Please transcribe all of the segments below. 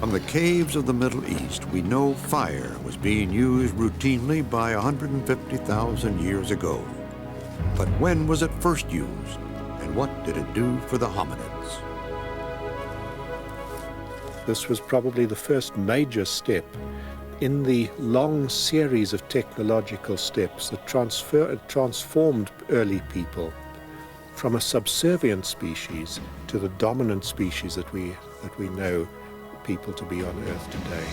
From the caves of the Middle East, we know fire was being used routinely by 150,000 years ago. But when was it first used, and what did it do for the hominids? This was probably the first major step in the long series of technological steps that transformed early people from a subservient species to the dominant species that we know people to be on Earth today.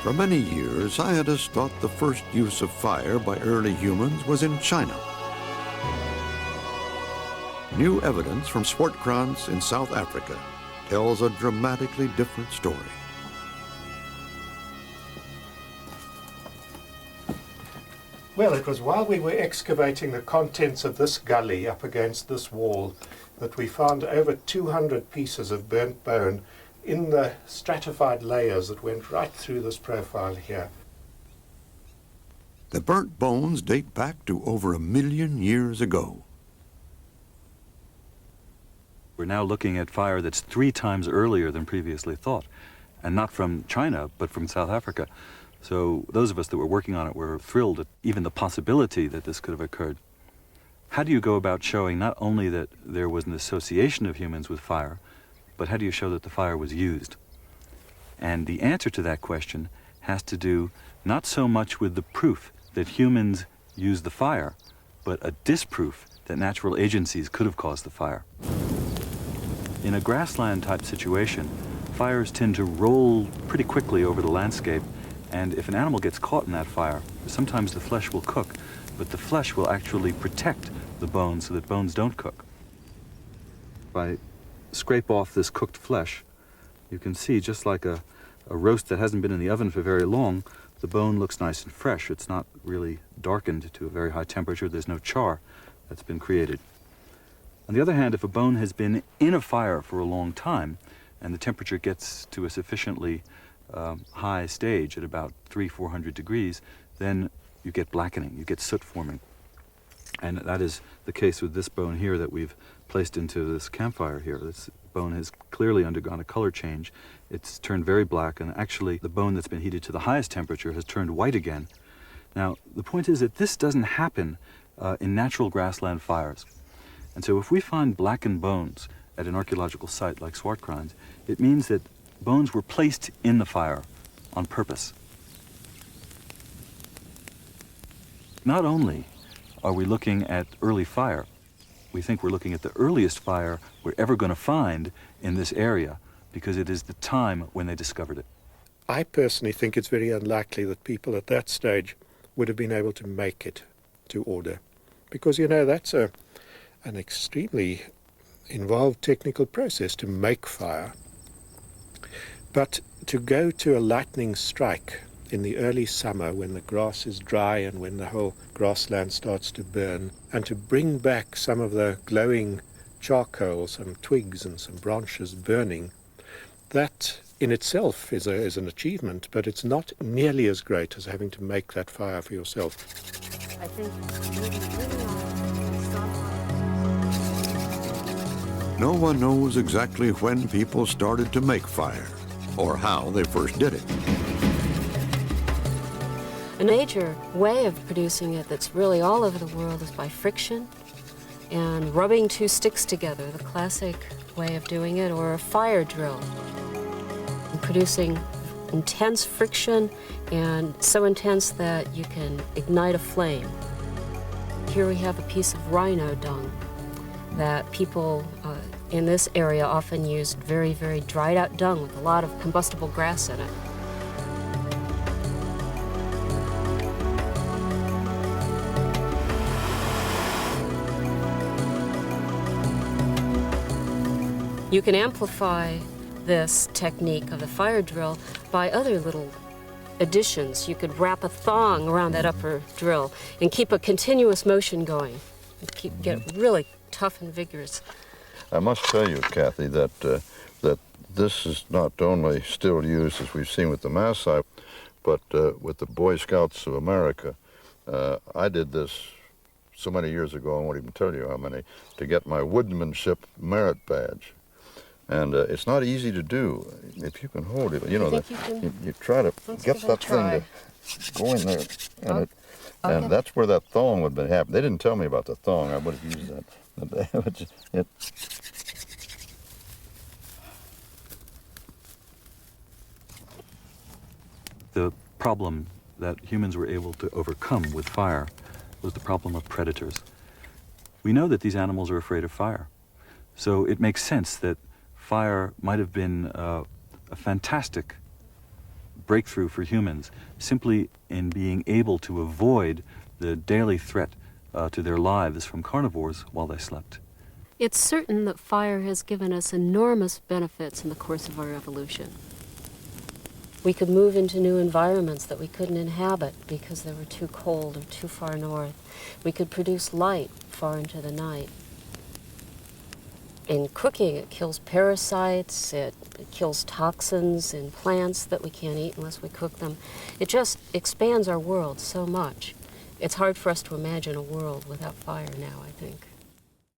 For many years, scientists thought the first use of fire by early humans was in China. New evidence from Swartkrans in South Africa tells a dramatically different story. Well, it was while we were excavating the contents of this gully up against this wall that we found over 200 pieces of burnt bone in the stratified layers that went right through this profile here. The burnt bones date back to over 1 million years ago. We're now looking at fire that's 3 times earlier than previously thought, and not from China, but from South Africa. So those of us that were working on it were thrilled at even the possibility that this could have occurred. How do you go about showing not only that there was an association of humans with fire, but how do you show that the fire was used? And the answer to that question has to do not so much with the proof that humans used the fire, but a disproof that natural agencies could have caused the fire. In a grassland type situation, fires tend to roll pretty quickly over the landscape, and if an animal gets caught in that fire, sometimes the flesh will cook, but the flesh will actually protect the bones so that bones don't cook. If I scrape off this cooked flesh, you can see just like a roast that hasn't been in the oven for very long, the bone looks nice and fresh. It's not really darkened to a very high temperature. There's no char that's been created. On the other hand, if a bone has been in a fire for a long time and the temperature gets to a sufficiently high stage at about 300-400 degrees, then you get blackening, you get soot forming. And that is the case with this bone here that we've placed into this campfire here. This bone has clearly undergone a color change. It's turned very black, and actually the bone that's been heated to the highest temperature has turned white again. Now, the point is that this doesn't happen in natural grassland fires. And so if we find blackened bones at an archaeological site like Swartkrans, it means that bones were placed in the fire on purpose. Not only are we looking at early fire, we think we're looking at the earliest fire we're ever going to find in this area because it is the time when they discovered it. I personally think it's very unlikely that people at that stage would have been able to make it to order, because, you know, that's an extremely involved technical process to make fire. But to go to a lightning strike in the early summer when the grass is dry and when the whole grassland starts to burn, and to bring back some of the glowing charcoal, some twigs and some branches burning, that in itself is an achievement, but it's not nearly as great as having to make that fire for yourself. I think No one knows exactly when people started to make fire or how they first did it. a major way of producing it that's really all over the world is by friction and rubbing 2 sticks together, the classic way of doing it, or a fire drill. And producing intense friction, and so intense that you can ignite a flame. Here we have a piece of rhino dung that people in this area often used very, very dried out dung with a lot of combustible grass in it. You can amplify this technique of the fire drill by other little additions. You could wrap a thong around that upper drill and keep a continuous motion going. Get really tough and vigorous. I must tell you, Kathy, that that this is not only still used as we've seen with the Maasai, but with the Boy Scouts of America. I did this so many years ago, I won't even tell you how many, to get my woodmanship merit badge. And it's not easy to do. If you can hold it, you know, you try to get that thing to go in there, and and that's where that thong would have been happening. They didn't tell me about the thong. I would have used that. The problem that humans were able to overcome with fire was the problem of predators. We know that these animals are afraid of fire, so it makes sense that fire might have been a fantastic breakthrough for humans simply in being able to avoid the daily threat to their lives from carnivores while they slept. It's certain that fire has given us enormous benefits in the course of our evolution. We could move into new environments that we couldn't inhabit because they were too cold or too far north. We could produce light far into the night. In cooking, it kills parasites, it kills toxins in plants that we can't eat unless we cook them. It just expands our world so much. It's hard for us to imagine a world without fire now, I think.